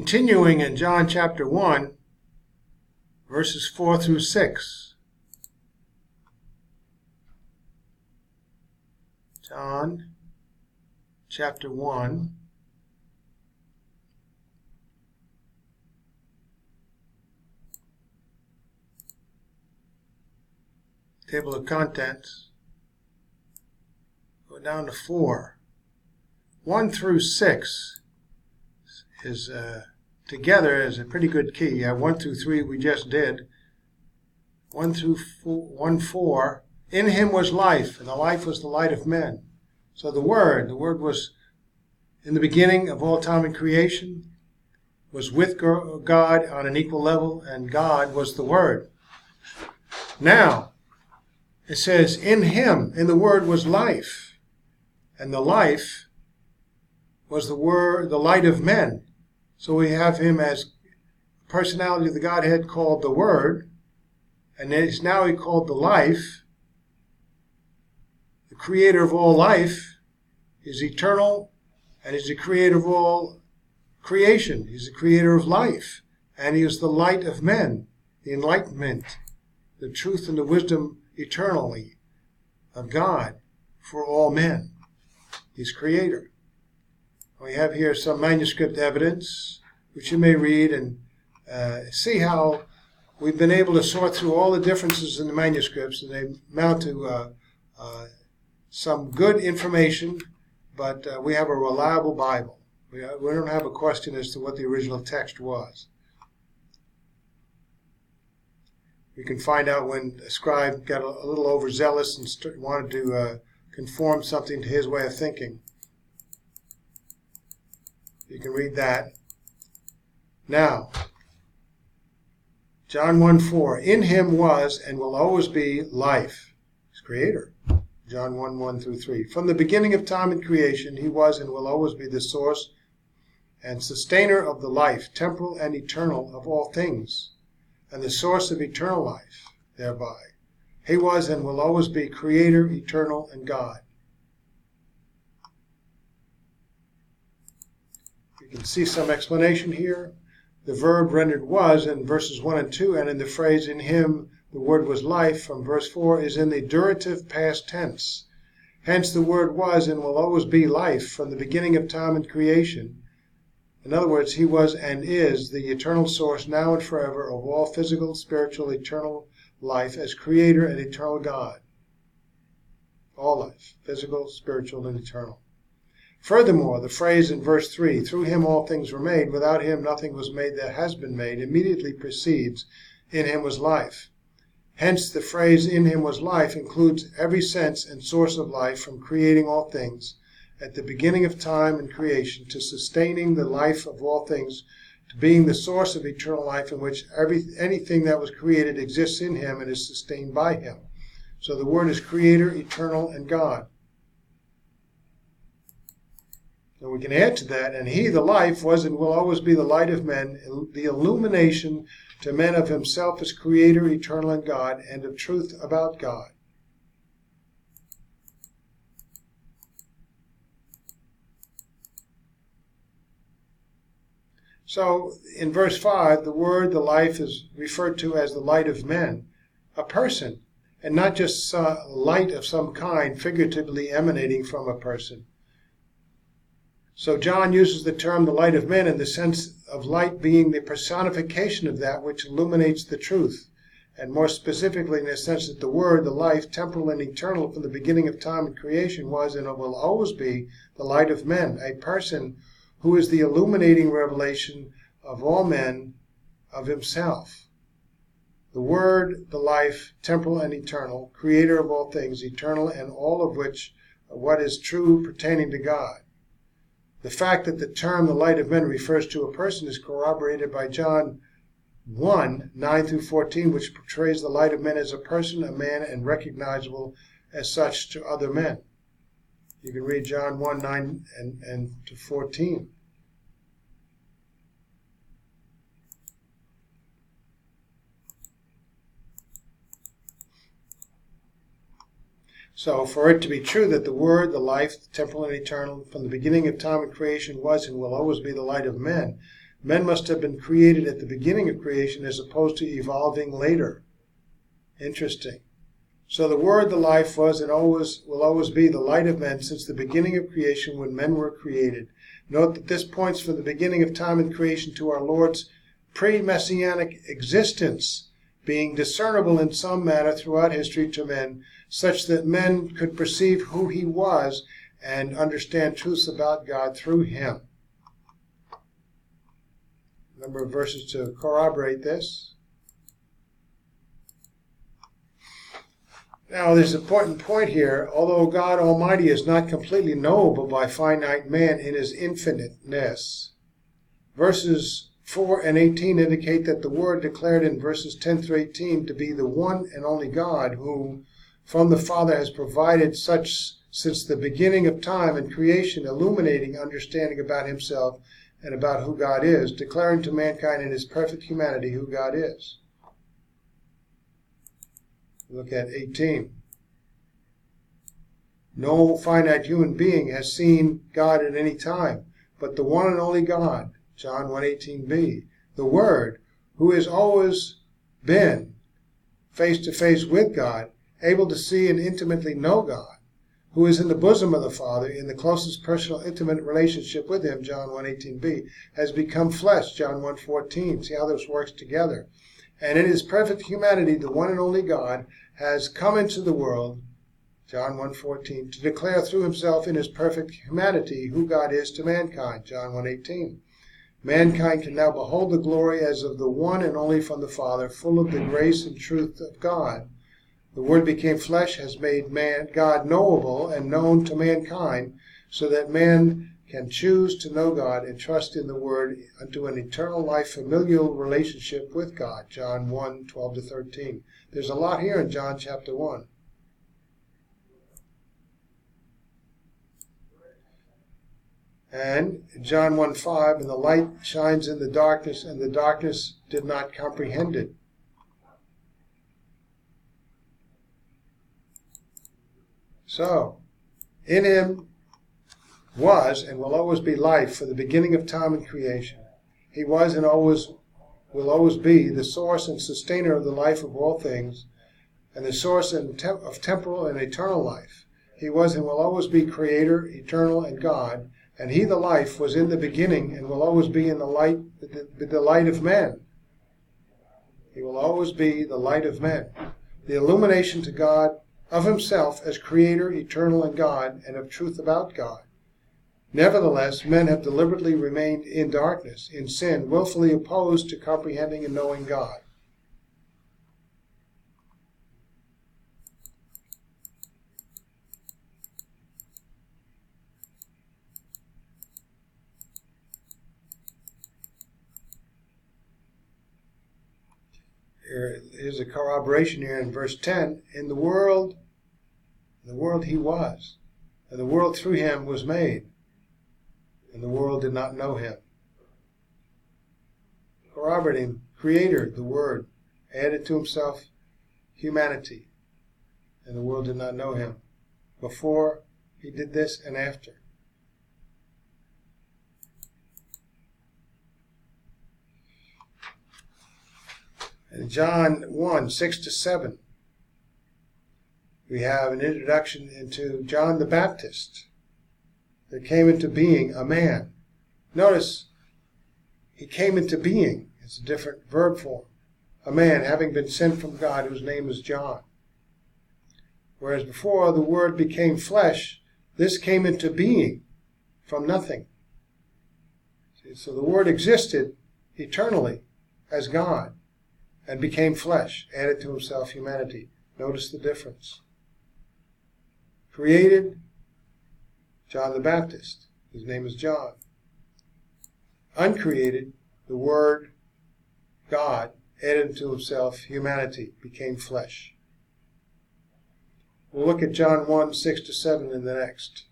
Continuing in John chapter 1, verses 4 through 6. John chapter 1. Table of contents. Go down to 4. 1 through 6 is together is a pretty good key. 1 through 3 we just did. 1 through 4. In him was life, and the life was the light of men. So the Word was in the beginning of all time and creation, was with God on an equal level, and God was the Word. Now, it says, in him, in the Word was life, and the life was the Word, the light of men. So we have him as personality of the Godhead called the Word, and is now he called the life. The creator of all life is eternal, and is the creator of all creation. He's the creator of life, and he is the light of men, the enlightenment, the truth and the wisdom eternally of God for all men. He's creator. We have here some manuscript evidence, which you may read and see how we've been able to sort through all the differences in the manuscripts, and they amount to some good information, but we have a reliable Bible. We don't have a question as to what the original text was. We can find out when a scribe got a little overzealous and wanted to conform something to his way of thinking. You can read that. Now, John 1:4, in him was and will always be life. He's creator. John 1:1 through 3. From the beginning of time and creation, he was and will always be the source and sustainer of the life, temporal and eternal of all things, and the source of eternal life thereby. He was and will always be creator, eternal, and God. You can see some explanation here. The verb rendered was in verses 1 and 2, and in the phrase in him the word was life from verse 4 is in the durative past tense. Hence the word was and will always be life from the beginning of time and creation. In other words, he was and is the eternal source now and forever of all physical, spiritual, eternal life as creator and eternal God. All life, physical, spiritual, and eternal. Furthermore, the phrase in verse 3, through him all things were made, without him nothing was made that has been made, immediately precedes, in him was life. Hence, the phrase in him was life includes every sense and source of life from creating all things, at the beginning of time and creation, to sustaining the life of all things, to being the source of eternal life in which anything that was created exists in him and is sustained by him. So the word is creator, eternal, and God. And we can add to that, and he, the life, was and will always be the light of men, the illumination to men of himself as creator, eternal, and God, and of truth about God. So, in verse 5, the word, the life, is referred to as the light of men, a person, and not just light of some kind, figuratively emanating from a person. So John uses the term the light of men in the sense of light being the personification of that which illuminates the truth, and more specifically in the sense that the Word, the life, temporal and eternal from the beginning of time and creation, was and will always be the light of men, a person who is the illuminating revelation of all men of himself. The Word, the life, temporal and eternal, creator of all things, eternal, and all of which what is true pertaining to God. The fact that the term the light of men refers to a person is corroborated by John 1, 9 through 14, which portrays the light of men as a person, a man, and recognizable as such to other men. You can read John 1, 9 and to 14. So for it to be true that the Word, the life, the temporal and eternal, from the beginning of time and creation was and will always be the light of men, Men must have been created at the beginning of creation as opposed to evolving later. Interesting. So the Word, the life, was and always will always be the light of men since the beginning of creation when men were created. Note that this points from the beginning of time and creation to our Lord's pre-messianic existence being discernible in some manner throughout history to men, such that men could perceive who he was and understand truths about God through him. A number of verses to corroborate this. Now, there's an important point here. Although God Almighty is not completely knowable by finite man in his infiniteness, verses 4 and 18 indicate that the Word declared in verses 10 through 18 to be the one and only God who, from the Father, has provided such since the beginning of time and creation, illuminating understanding about himself and about who God is, declaring to mankind in his perfect humanity who God is. Look at 18. No finite human being has seen God at any time, but the one and only God, John 1:18b, the Word, who has always been face to face with God, able to see and intimately know God, who is in the bosom of the Father, in the closest personal intimate relationship with him, John 1:18b, has become flesh, John 1:14. See how this works together. And in his perfect humanity, the one and only God has come into the world, John 1:14, to declare through himself in his perfect humanity who God is to mankind, John 1:18. Mankind can now behold the glory as of the one and only from the Father, full of the grace and truth of God. The Word became flesh, has made God knowable and known to mankind, so that man can choose to know God and trust in the Word unto an eternal life, familial relationship with God, John 1:12-13. There's a lot here in John chapter 1. And John 1:5, and the light shines in the darkness, and the darkness did not comprehend it. So, in him was and will always be life for the beginning of time and creation. He was and always will always be the source and sustainer of the life of all things, and the source of temporal and eternal life. He was and will always be Creator, eternal, and God, and he, the life, was in the beginning and will always be in the light of men. He will always be the light of men. The illumination to God of himself as Creator, eternal, and God, and of truth about God. Nevertheless, men have deliberately remained in darkness, in sin, willfully opposed to comprehending and knowing God. Here's a corroboration here in verse 10. In the world he was, and the world through him was made, and the world did not know him. Corroborating, Creator, the Word, added to himself humanity, and the world did not know him before he did this and after. In John 1:6-7, we have an introduction into John the Baptist that came into being a man. Notice, he came into being. It's a different verb form. A man having been sent from God whose name is John. Whereas before the Word became flesh, this came into being from nothing. See, so the Word existed eternally as God and became flesh, added to himself humanity. Notice the difference. Created, John the Baptist. His name is John. Uncreated, the Word, God, added to himself humanity, became flesh. We'll look at John 1:6-7 in the next.